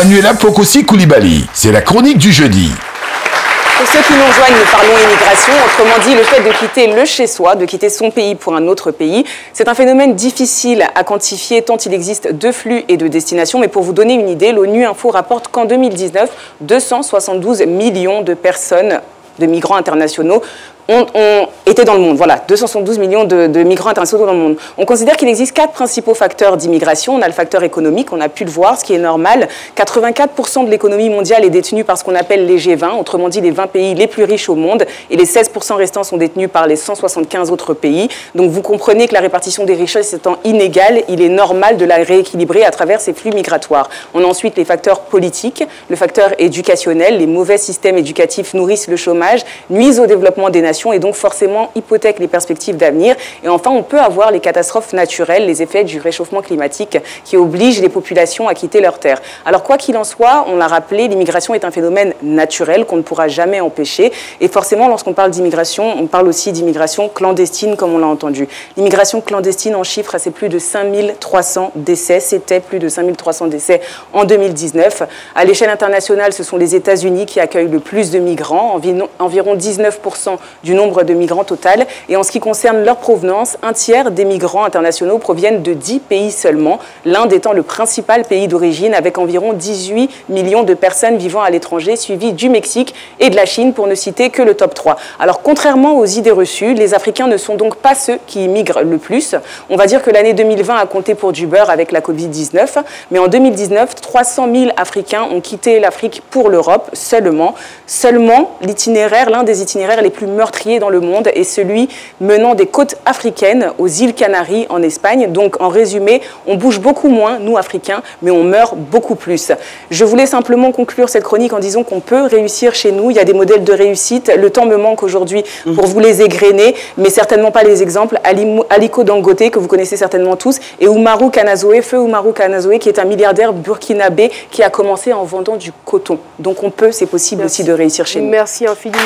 Manuela Pokosi Koulibaly. C'est la chronique du jeudi. Pour ceux qui nous rejoignent, nous parlons immigration. Autrement dit, le fait de quitter le chez-soi, de quitter son pays pour un autre pays, c'est un phénomène difficile à quantifier tant il existe de flux et de destinations. Mais pour vous donner une idée, l'ONU Info rapporte qu'en 2019, 272 millions de personnes, de migrants internationaux, ont été dans le monde. Voilà, 272 millions de migrants internationaux dans le monde. On considère qu'il existe 4 principaux facteurs d'immigration. On a le facteur économique, on a pu le voir, ce qui est normal. 84% de l'économie mondiale est détenue par ce qu'on appelle les G20, autrement dit les 20 pays les plus riches au monde, et les 16% restants sont détenus par les 175 autres pays. Donc vous comprenez que la répartition des richesses étant inégale, il est normal de la rééquilibrer à travers ces flux migratoires. On a ensuite les facteurs politiques, le facteur éducationnel. Les mauvais systèmes éducatifs nourrissent le chômage, nuisent au développement des nations et donc forcément hypothèquent les perspectives d'avenir. Et enfin, on peut avoir les catastrophes naturelles, les effets du réchauffement climatique qui obligent les populations à quitter leurs terres. Alors quoi qu'il en soit, on l'a rappelé, l'immigration est un phénomène naturel qu'on ne pourra jamais empêcher. Et forcément, lorsqu'on parle d'immigration, on parle aussi d'immigration clandestine, comme on l'a entendu. L'immigration clandestine, en chiffres, c'est plus de 5300 décès. C'était plus de 5300 décès en 2019. À l'échelle internationale, ce sont les États-Unis qui accueillent le plus de migrants, environ 19% du nombre de migrants total. Et en ce qui concerne leur provenance, un tiers des migrants internationaux proviennent de 10 pays seulement, l'Inde étant le principal pays d'origine avec environ 18 millions de personnes vivant à l'étranger, suivi du Mexique et de la Chine pour ne citer que le top 3. Alors contrairement aux idées reçues, les Africains ne sont donc pas ceux qui immigrent le plus. On va dire que l'année 2020 a compté pour du beurre avec la Covid-19, mais en 2019, 300 000 Africains ont quitté l'Afrique pour l'Europe seulement. Seulement, l'un des itinéraires les plus meurtrier dans le monde est celui menant des côtes africaines aux îles Canaries en Espagne. Donc en résumé, on bouge beaucoup moins, nous Africains, mais on meurt beaucoup plus. Je voulais simplement conclure cette chronique en disant qu'on peut réussir chez nous. Il y a des modèles de réussite. Le temps me manque aujourd'hui pour vous les égrener, mais certainement pas les exemples. Aliko Dangote, que vous connaissez certainement tous, et Oumarou Kanazoé, feu Oumarou Kanazoé, qui est un milliardaire burkinabé qui a commencé en vendant du coton. Donc on peut, c'est possible aussi de réussir chez nous. Merci infiniment.